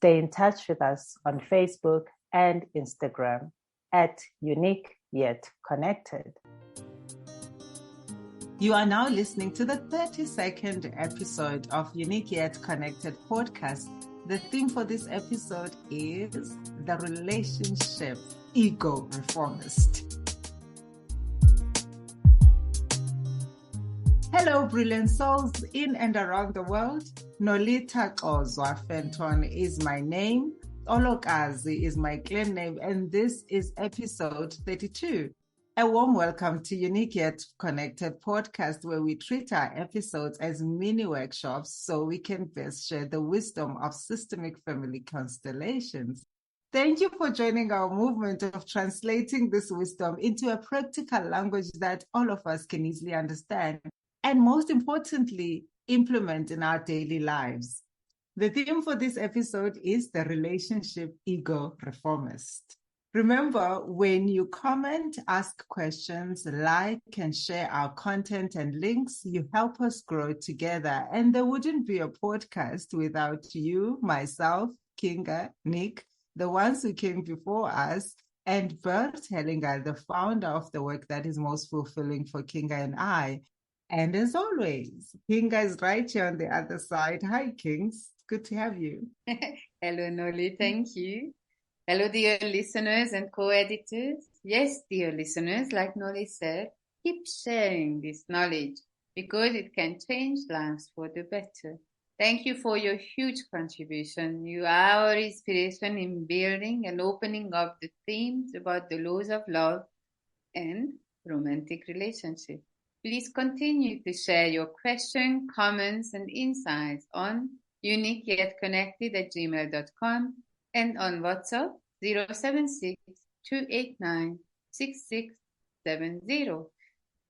Stay in touch with us on Facebook and Instagram at Younique Yet Connected. You are now listening to the 32nd episode of Younique Yet Connected Podcast. The theme for this episode is the relationship ego reformist. Hello, brilliant souls in and around the world. Nolitha Fenton is my name. Olokazi is my clan name, and this is episode 32. A warm welcome to Younique Yet Connected Podcast, where we treat our episodes as mini workshops so we can best share the wisdom of systemic family constellations. Thank you for joining our movement of translating this wisdom into a practical language that all of us can easily understand, and most importantly, implement in our daily lives. The theme for this episode is the relationship ego reformist. Remember, when you comment, ask questions, like and share our content and links, you help us grow together. And there wouldn't be a podcast without you, myself, Kinga, Nick, the ones who came before us, and Bert Hellinger, the founder of the work that is most fulfilling for Kinga and I. And as always, Kinga is right here on the other side. Hi, Kings. Good to have you. Hello, Noli. Thank you. Hello, dear listeners and co-editors. Yes, dear listeners, like Noli said, keep sharing this knowledge because it can change lives for the better. Thank you for your huge contribution. You are our inspiration in building and opening up the themes about the laws of love and romantic relationships. Please continue to share your questions, comments, and insights on youniqueyetconnected@gmail.com and on WhatsApp 076-289-6670.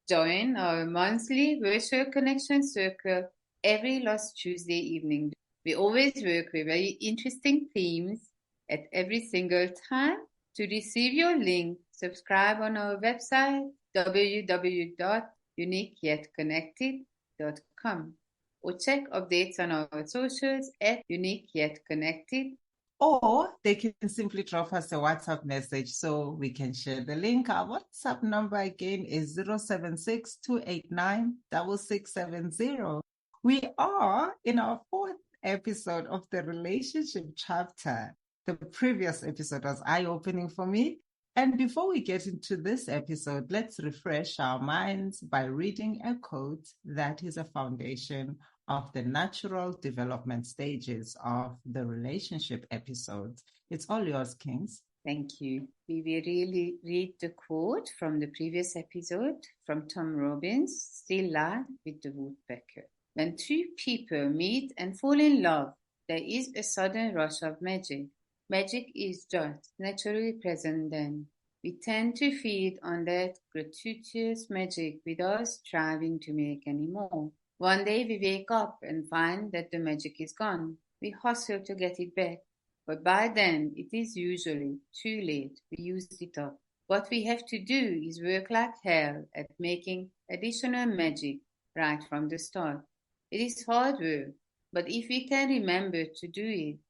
Join our monthly virtual connection circle every last Tuesday evening. We always work with very interesting themes at every single time. To receive your link, subscribe on our website www.youniqueyetconnected.com or check updates on our socials at Younique Yet Connected. Or they can simply drop us a WhatsApp message so we can share the link. Our WhatsApp number again is 076-289-6670. We are in our 4th episode of the relationship chapter. The previous episode was eye-opening for me. And before we get into this episode, let's refresh our minds by reading a quote that is a foundation of the natural development stages of the relationship episodes. It's all yours, Kings. Thank you. We will really read the quote from the previous episode from Tom Robbins, Still Life with the Woodpecker. When two people meet and fall in love, there is a sudden rush of magic. Magic is just naturally present then. We tend to feed on that gratuitous magic without striving to make any more. One day we wake up and find that the magic is gone. We hustle to get it back, but by then it is usually too late. We used it up. What we have to do is work like hell at making additional magic right from the start. It is hard work, but if we can remember to do it,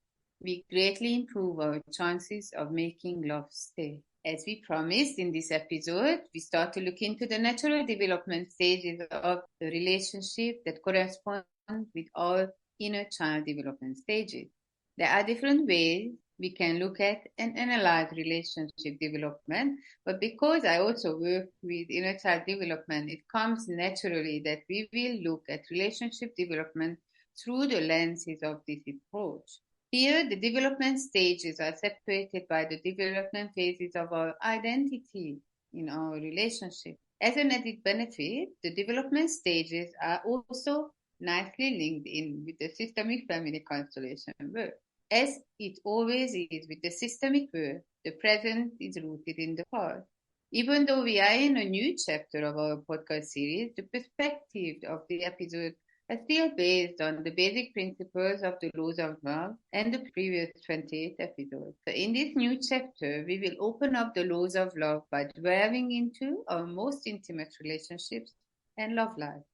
we greatly improve our chances of making love stay. As we promised in this episode, we start to look into the natural development stages of the relationship that correspond with our inner child development stages. There are different ways we can look at and analyze relationship development, but because I also work with inner child development, it comes naturally that we will look at relationship development through the lenses of this approach. Here, the development stages are separated by the development phases of our identity in our relationship. As an added benefit, the development stages are also nicely linked in with the systemic family constellation work. As it always is with the systemic work, the present is rooted in the past. Even though we are in a new chapter of our podcast series, the perspective of the episode are still based on the basic principles of the laws of love and the previous 28 episodes. So in this new chapter, we will open up the laws of love by delving into our most intimate relationships and love life.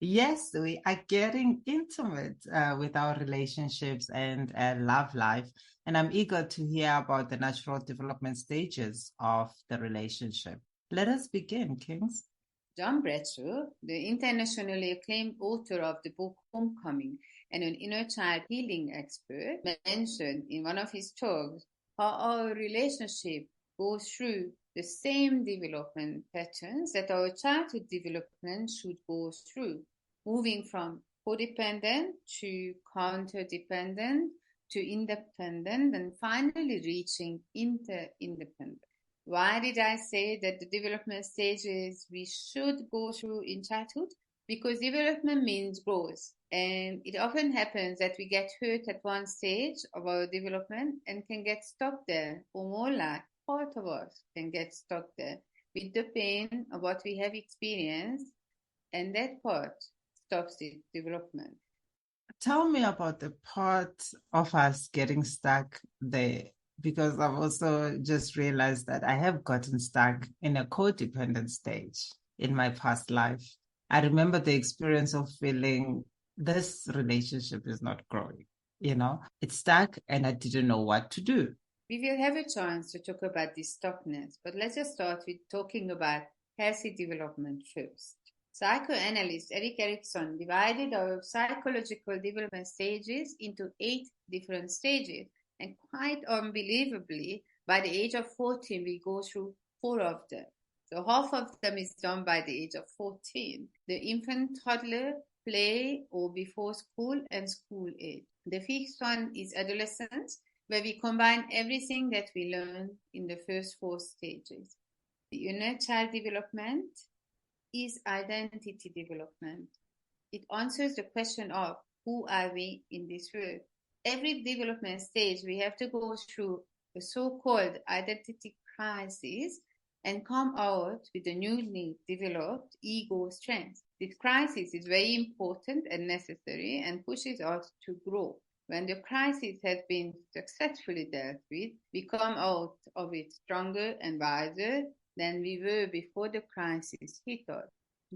Yes, we are getting intimate with our relationships and love life. And I'm eager to hear about the natural development stages of the relationship. Let us begin, Kings. John Bradshaw, the internationally acclaimed author of the book Homecoming and an inner child healing expert, mentioned in one of his talks how our relationship goes through the same development patterns that our childhood development should go through, moving from codependent to counterdependent to independent and finally reaching interdependent. Why did I say that the development stages we should go through in childhood? Because development means growth. And it often happens that we get hurt at one stage of our development and can get stuck there, or more like part of us can get stuck there with the pain of what we have experienced, and that part stops the development. Tell me about the part of us getting stuck there, because I've also just realized that I have gotten stuck in a codependent stage in my past life. I remember the experience of feeling this relationship is not growing. It's stuck and I didn't know what to do. We will have a chance to talk about this stuckness, but let's just start with talking about healthy development first. Psychoanalyst Erik Erikson divided our psychological development stages into 8 different stages, and quite unbelievably, by the age of 14, we go through 4 of them. So half of them is done by the age of 14. The infant, toddler, play, or before school, and school age. The 5th one is adolescence, where we combine everything that we learn in the first 4 stages. The inner child development is identity development. It answers the question of who are we in this world. Every development stage we have to go through a so-called identity crisis and come out with a newly developed ego strength. This crisis is very important and necessary and pushes us to grow. When the crisis has been successfully dealt with, we come out of it stronger and wiser than we were before the crisis hit us.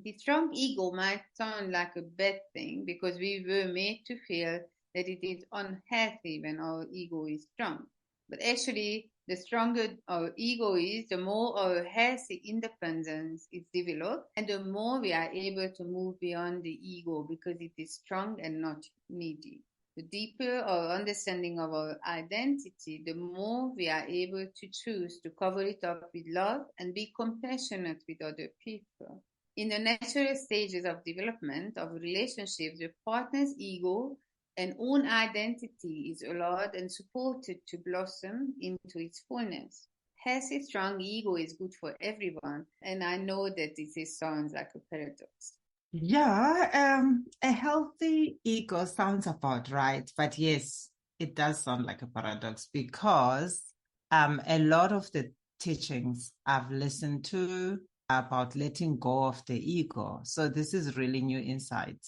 The strong ego might sound like a bad thing because we were made to feel that it is unhealthy when our ego is strong. But actually, the stronger our ego is, the more our healthy independence is developed, and the more we are able to move beyond the ego because it is strong and not needy. The deeper our understanding of our identity, the more we are able to choose to cover it up with love and be compassionate with other people. In the natural stages of development of relationships, the partner's ego and own identity is allowed and supported to blossom into its fullness. Healthy, strong ego is good for everyone, and I know that this sounds like a paradox. Yeah, a healthy ego sounds about right, but yes, it does sound like a paradox because a lot of the teachings I've listened to about letting go of the ego. So this is really new insight.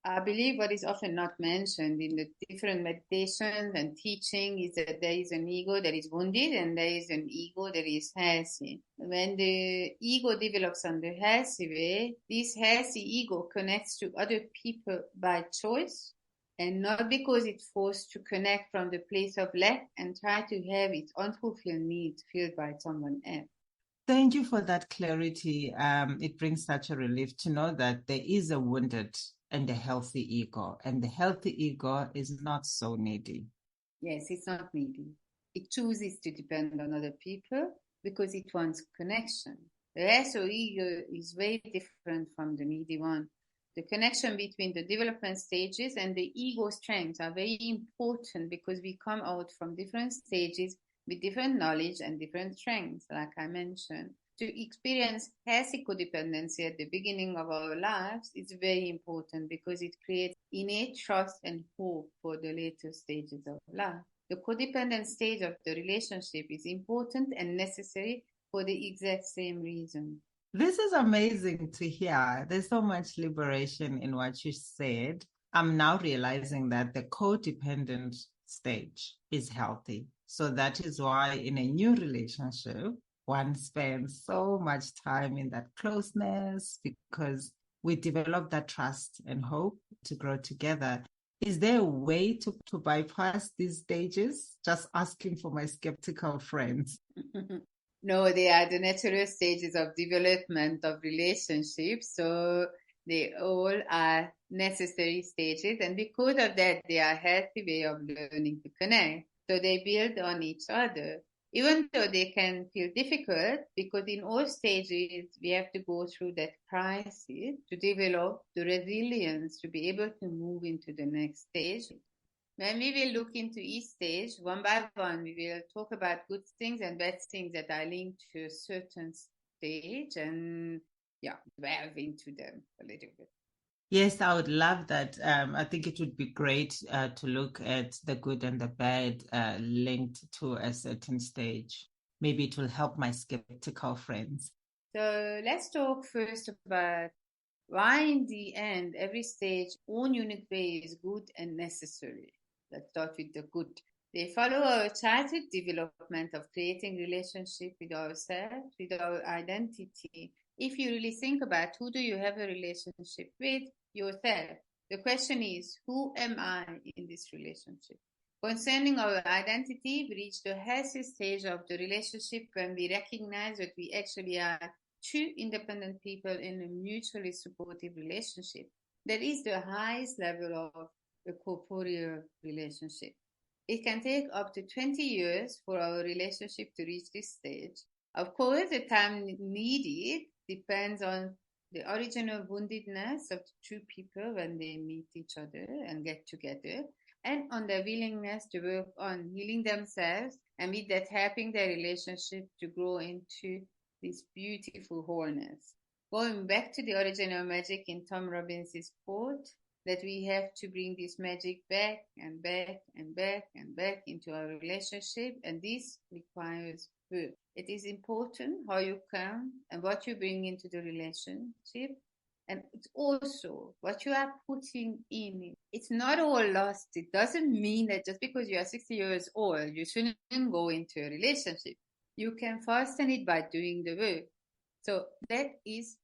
I believe what is often not mentioned in the different meditations and teaching is that there is an ego that is wounded and there is an ego that is healthy. When the ego develops on the healthy way, this healthy ego connects to other people by choice and not because it's forced to connect from the place of lack and try to have its unfulfilled needs filled by someone else. Thank you for that clarity. It brings such a relief to know that there is a wounded and a healthy ego, and the healthy ego is not so needy. Yes, it's not needy. It chooses to depend on other people because it wants connection. The healthy ego is very different from the needy one. The connection between the development stages and the ego strengths are very important because we come out from different stages with different knowledge and different strengths, like I mentioned. To experience healthy codependency at the beginning of our lives is very important because it creates innate trust and hope for the later stages of life. The codependent stage of the relationship is important and necessary for the exact same reason. This is amazing to hear. There's so much liberation in what you said. I'm now realizing that the codependent stage is healthy. So that is why in a new relationship, one spends so much time in that closeness because we develop that trust and hope to grow together. Is there a way to bypass these stages? Just asking for my skeptical friends. No, they are the natural stages of development of relationships. So they all are necessary stages. And because of that, they are a healthy way of learning to connect. So they build on each other, even though they can feel difficult, because in all stages, we have to go through that crisis to develop the resilience to be able to move into the next stage. When we will look into each stage, one by one, we will talk about good things and bad things that are linked to a certain stage and, delve into them a little bit. Yes, I would love that. I think it would be great to look at the good and the bad linked to a certain stage. Maybe it will help my skeptical friends. So let's talk first about why in the end, every stage, own unique way is good and necessary. Let's start with the good. They follow our childhood development of creating relationship with ourselves, with our identity. If you really think about who do you have a relationship with, yourself. The question is, who am I in this relationship? Concerning our identity, we reach the healthy stage of the relationship when we recognize that we actually are two independent people in a mutually supportive relationship. That is the highest level of a corporeal relationship. It can take up to 20 years for our relationship to reach this stage. Of course, the time needed depends on the original woundedness of the two people when they meet each other and get together, and on their willingness to work on healing themselves, and with that helping their relationship to grow into this beautiful wholeness. Going back to the original magic in Tom Robbins' quote, that we have to bring this magic back and back and back and back into our relationship, and this requires work. It is important how you come and what you bring into the relationship, and it's also what you are putting in. It's not all lost. It doesn't mean that just because you are 60 years old, you shouldn't go into a relationship. You can fasten it by doing the work. So that is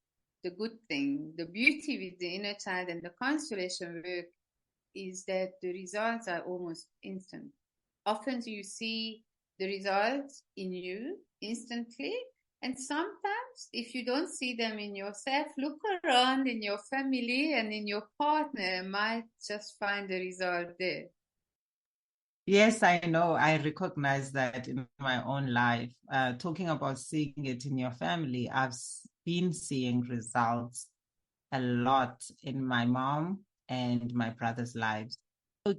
the good thing. The beauty with the inner child and the constellation work is that the results are almost instant. Often you see the results in you instantly. And sometimes if you don't see them in yourself, look around in your family and in your partner and might just find the result there. Yes, I know. I recognize that in my own life. Talking about seeing it in your family, I've been seeing results a lot in my mom and my brother's lives.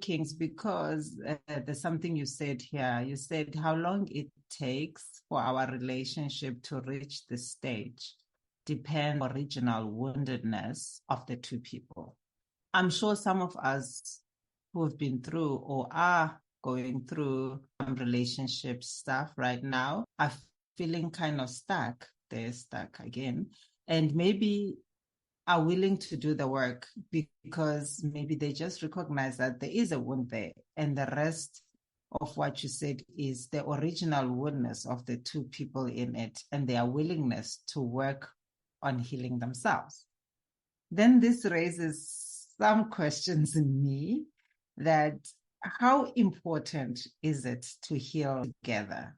Kings, because there's something you said here. You said how long it takes for our relationship to reach this stage depends on the original woundedness of the two people. I'm sure some of us who have been through or are going through some relationship stuff right now are feeling kind of stuck. They're stuck again. And maybe are willing to do the work because maybe they just recognize that there is a wound there, and the rest of what you said is the original woundness of the two people in it and their willingness to work on healing themselves. Then this raises some questions in me that how important is it to heal together?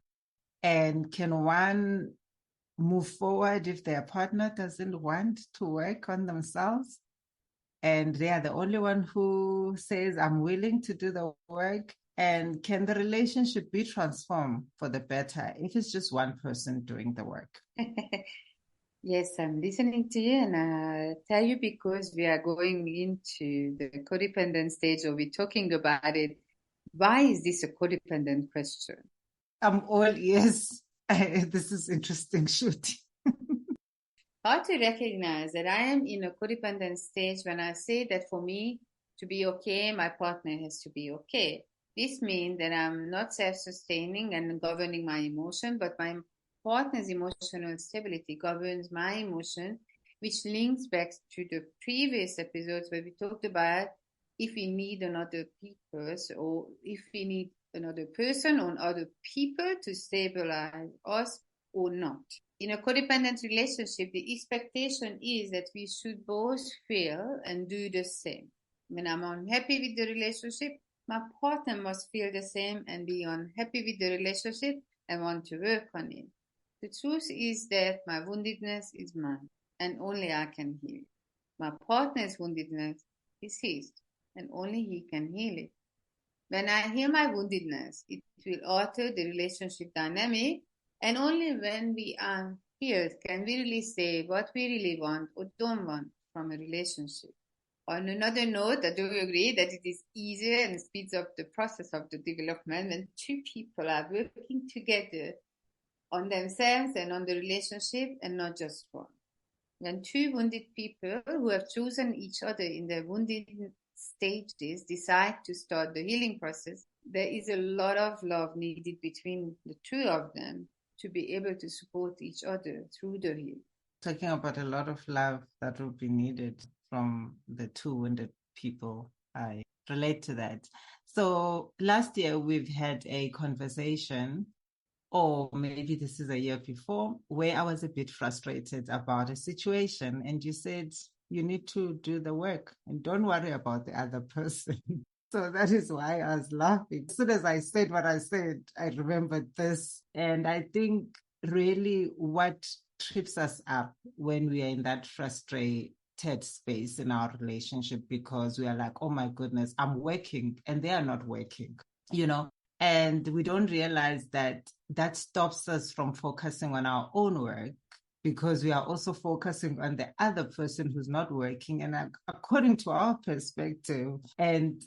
And can one move forward if their partner doesn't want to work on themselves and they are the only one who says, I'm willing to do the work? And can the relationship be transformed for the better if it's just one person doing the work? Yes, I'm listening to you, and I'll tell you, because we are going into the codependent stage, or we're talking about it. Why is this a codependent question? I'm all ears. This is interesting, Shruti. How to recognize that I am in a codependent stage when I say that for me to be okay, my partner has to be okay. This means that I'm not self-sustaining and governing my emotion, but my partner's emotional stability governs my emotion, which links back to the previous episodes where we talked about if we need another people, or if we need another person or other people to stabilize us or not. In a codependent relationship, the expectation is that we should both feel and do the same. When I'm unhappy with the relationship, my partner must feel the same and be unhappy with the relationship and want to work on it. The truth is that my woundedness is mine, and only I can heal it. My partner's woundedness is his, and only he can heal it. When I heal my woundedness, it will alter the relationship dynamic, and only when we are healed can we really say what we really want or don't want from a relationship. On another note, I do agree that it is easier and speeds up the process of the development when two people are working together on themselves and on the relationship and not just one. When two wounded people who have chosen each other in their wounded stages decide to start the healing process, there is a lot of love needed between the two of them to be able to support each other through the healing. Talking about a lot of love that will be needed from the two wounded people. I relate to that. So last year we've had a conversation, or maybe this is a year before, where I was a bit frustrated about a situation, and you said you need to do the work and don't worry about the other person. So that is why I was laughing. As soon as I said what I said, I remembered this. And I think really what trips us up when we are in that frustrated space in our relationship, because we are like, oh my goodness, I'm working and they are not working, and we don't realize that that stops us from focusing on our own work, because we are also focusing on the other person who's not working. And according to our perspective, and,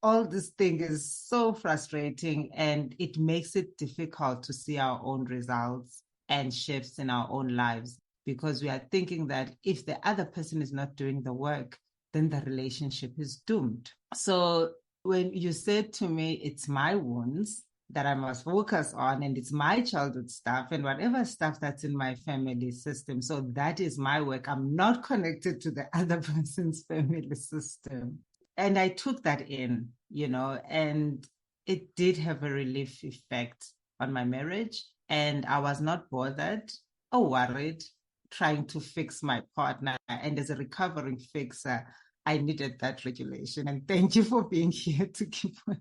all this thing is so frustrating, and it makes it difficult to see our own results and shifts in our own lives, because we are thinking that if the other person is not doing the work, then the relationship is doomed. So when you said to me, it's my wounds that I must focus on, and it's my childhood stuff and whatever stuff that's in my family system. So that is my work. I'm not connected to the other person's family system. And I took that in, and it did have a relief effect on my marriage. And I was not bothered or worried trying to fix my partner. And as a recovering fixer, I needed that regulation. And thank you for being here to keep on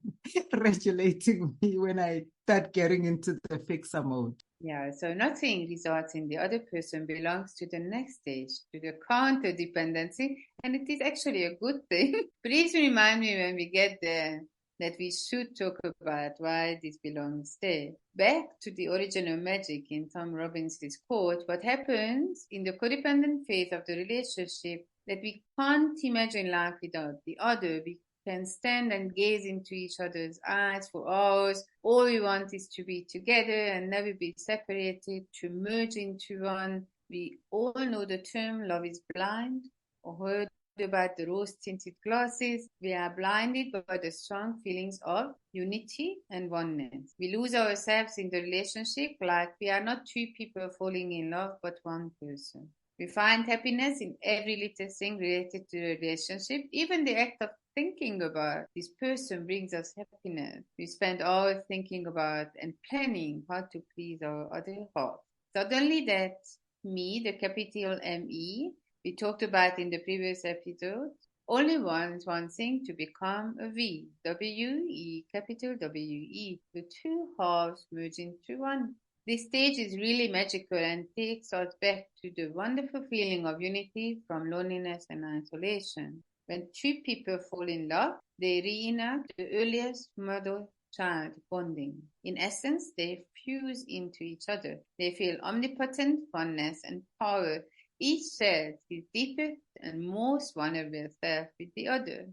regulating me when I start getting into the fixer mode. Yeah, so nothing results in the other person belongs to the next stage, to the counter dependency, and it is actually a good thing. Please remind me when we get there that we should talk about why this belongs there. Back to the original magic in Tom Robbins' quote, what happens in the codependent phase of the relationship that we can't imagine life without the other. We can stand and gaze into each other's eyes for hours. All we want is to be together and never be separated, to merge into one. We all know the term love is blind, or heard about the rose-tinted glasses. We are blinded by the strong feelings of unity and oneness. We lose ourselves in the relationship like we are not two people falling in love, but one person. We find happiness in every little thing related to the relationship. Even the act of thinking about this person brings us happiness. We spend hours thinking about and planning how to please our other half. Suddenly that me, the capital M-E, we talked about in the previous episode, only wants one thing to become a V, W-E, capital W-E, the two halves merge into one. This stage is really magical and takes us back to the wonderful feeling of unity from loneliness and isolation. When two people fall in love, they reenact the earliest mother-child bonding. In essence, they fuse into each other. They feel omnipotent oneness and power. Each shares his deepest and most vulnerable self with the other.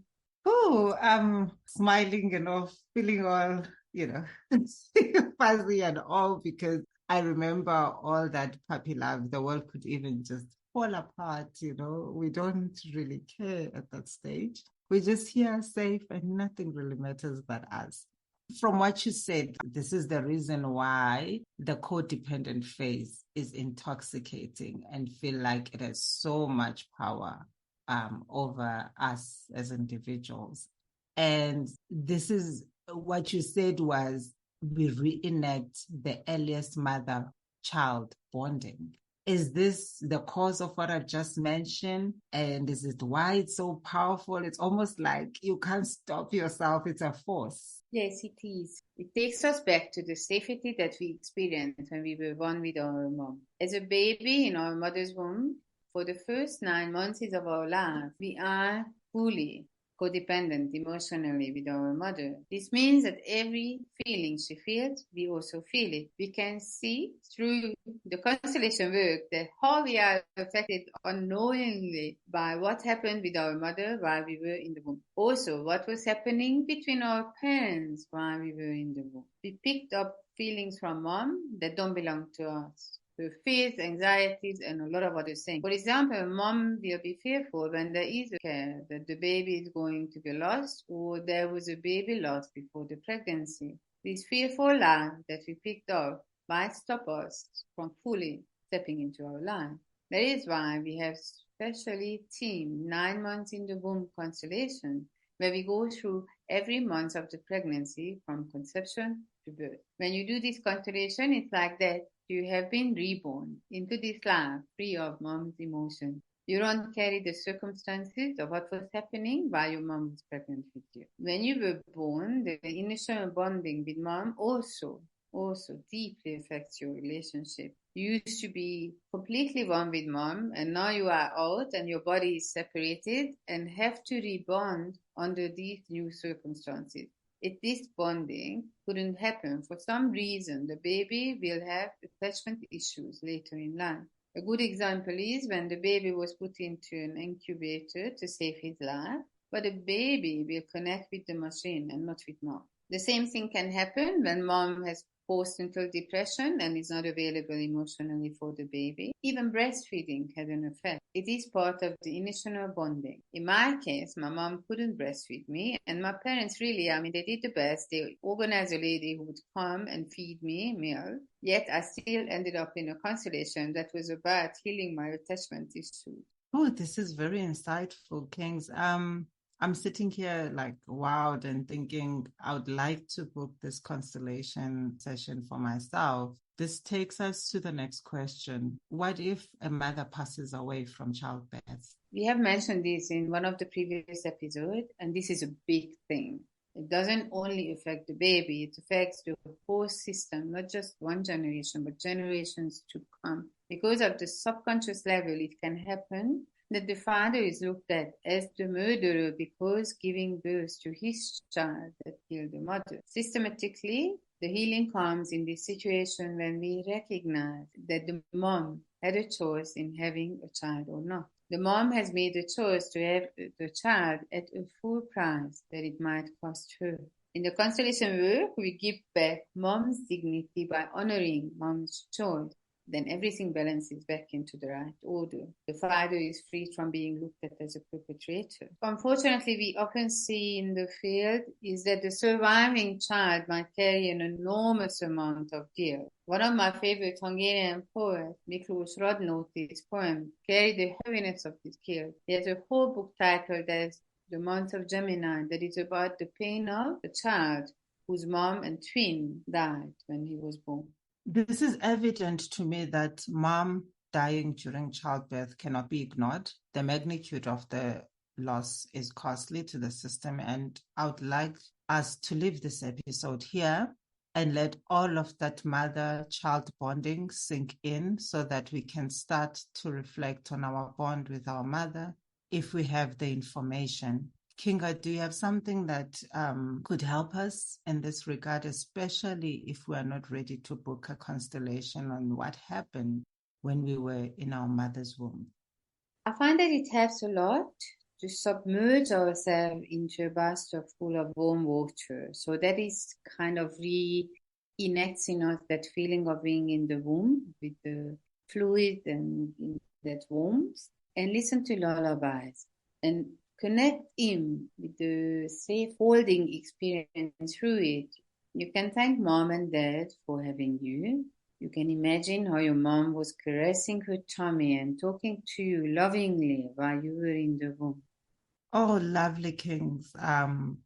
Oh, I'm smiling and all, feeling all, fuzzy and all, because I remember all that puppy love. The world could even just fall apart, We don't really care at that stage. We're just here safe and nothing really matters but us. From what you said, this is the reason why the codependent phase is intoxicating and feel like it has so much power over us as individuals. And this is what you said was we reenact the earliest mother mother-child bonding. Is this the cause of what I've just mentioned? And is it why it's so powerful? It's almost like you can't stop yourself. It's a force. Yes, it is. It takes us back to the safety that we experienced when we were one with our mom. As a baby in our mother's womb, for the first 9 months of our life, we are fully codependent emotionally with our mother. This means that every feeling she feels, we also feel it. We can see through the constellation work that how we are affected unknowingly by what happened with our mother while we were in the womb. Also, what was happening between our parents while we were in the womb. We picked up feelings from mom that don't belong to us. Her fears, anxieties, and a lot of other things. For example, mom will be fearful when there is a care that the baby is going to be lost or there was a baby lost before the pregnancy. This fearful life that we picked up might stop us from fully stepping into our life. That is why we have specially teamed 9 months in the womb constellation, where we go through every month of the pregnancy from conception to birth. When you do this constellation, it's like that. You have been reborn into this life free of mom's emotions. You don't carry the circumstances of what was happening while your mom was pregnant with you. When you were born, the initial bonding with mom also deeply affects your relationship. You used to be completely one with mom, and now you are out and your body is separated and have to rebond under these new circumstances. If this bonding couldn't happen for some reason, the baby will have attachment issues later in life. A good example is when the baby was put into an incubator to save his life, but the baby will connect with the machine and not with mom. The same thing can happen when mom has postnatal depression and is not available emotionally for the baby. Even breastfeeding has an effect. It is part of the initial bonding. In my case, my mom couldn't breastfeed me, and my parents really, they did the best. They organized a lady who would come and feed me milk. Yet I still ended up in a constellation that was about healing my attachment issues. Oh, this is very insightful, Kings. I'm sitting here like wowed and thinking I would like to book this constellation session for myself. This takes us to the next question. What if a mother passes away from childbirth? We have mentioned this in one of the previous episodes, and this is a big thing. It doesn't only affect the baby, it affects the whole system, not just one generation, but generations to come. Because of the subconscious level, it can happen that the father is looked at as the murderer because giving birth to his child that killed the mother. Systematically, the healing comes in this situation when we recognize that the mom had a choice in having a child or not. The mom has made a choice to have the child at a full price that it might cost her. In the constellation work, we give back mom's dignity by honoring mom's choice. Then everything balances back into the right order. The father is free from being looked at as a perpetrator. Unfortunately, we often see in the field is that the surviving child might carry an enormous amount of guilt. One of my favorite Hungarian poets, Miklós Radnóti's poem, carried the heaviness of this guilt. He has a whole book titled as The Month of Gemini that is about the pain of the child whose mom and twin died when he was born. This is evident to me that mom dying during childbirth cannot be ignored. The magnitude of the loss is costly to the system, and I would like us to leave this episode here and let all of that mother-child bonding sink in so that we can start to reflect on our bond with our mother if we have the information. Kinga, do you have something that could help us in this regard, especially if we are not ready to book a constellation on what happened when we were in our mother's womb? I find that it helps a lot to submerge ourselves into a bathtub full of warm water. So that is kind of re-enacts in us that feeling of being in the womb with the fluid and in that warmth, and listen to lullabies and connect in with the safe holding experience through it. You can thank mom and dad for having you. You can imagine how your mom was caressing her tummy and talking to you lovingly while you were in the womb. Oh, lovely, Kings. I'm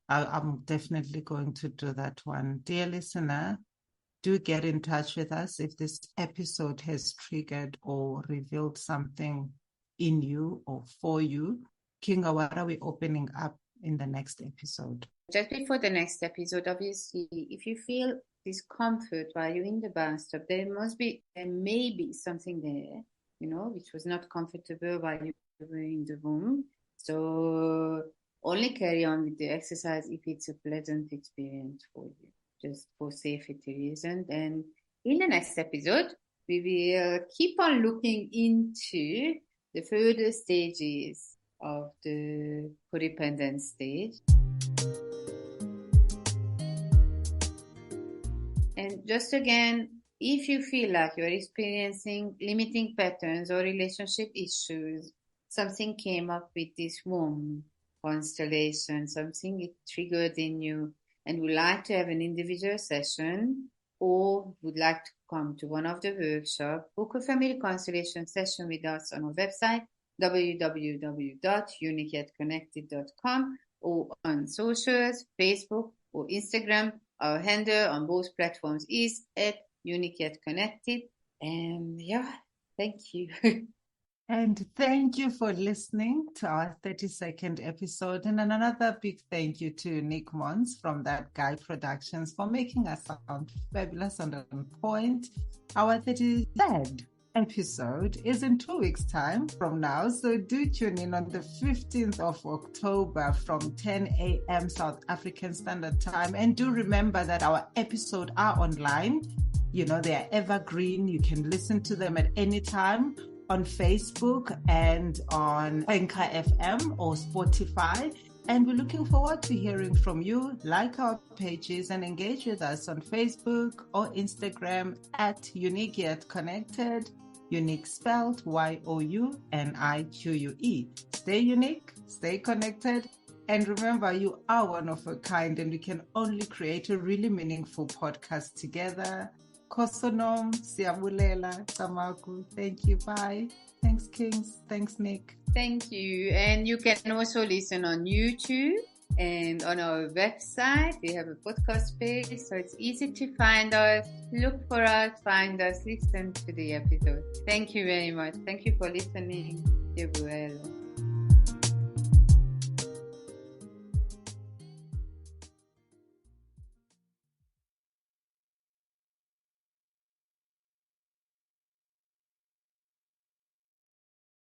definitely going to do that one. Dear listener, do get in touch with us if this episode has triggered or revealed something in you or for you. Kinga, what are we opening up in the next episode? Just before the next episode, obviously, if you feel discomfort while you're in the bathtub, there may be something there, which was not comfortable while you were in the room. So only carry on with the exercise if it's a pleasant experience for you, just for safety reasons. And in the next episode, we will keep on looking into the further stages of the codependent stage. And just again, if you feel like you're experiencing limiting patterns or relationship issues, something came up with this womb constellation, something it triggered in you, and would like to have an individual session or would like to come to one of the workshops, book a family constellation session with us on our website, www.youniqueyetconnected.com, or on socials, Facebook or Instagram. Our handle on both platforms is @YouniqueYetConnected. And thank you. And thank you for listening to our 32nd episode. And another big thank you to Nick Mons from That Guy Productions for making us sound fabulous and on point. Our 33rd episode is in 2 weeks' time from now. So do tune in on the 15th of October from 10 a.m. South African Standard Time. And do remember that our episodes are online. They are evergreen. You can listen to them at any time on Facebook and on Anchor FM or Spotify. And we're looking forward to hearing from you. Like our pages and engage with us on Facebook or Instagram @Younique Yet Connected. Younique spelled YOUNIQUE. Stay unique, stay connected, and remember you are one of a kind, and we can only create a really meaningful podcast together. Kosonom, Siabulela, Tamaku. Thank you. Bye. Thanks, Kings. Thanks, Nick. Thank you. And you can also listen on YouTube and on our website. We have a podcast page, so it's easy to find us. Look for us, find us, listen to the episode. Thank you very much. Thank you for listening.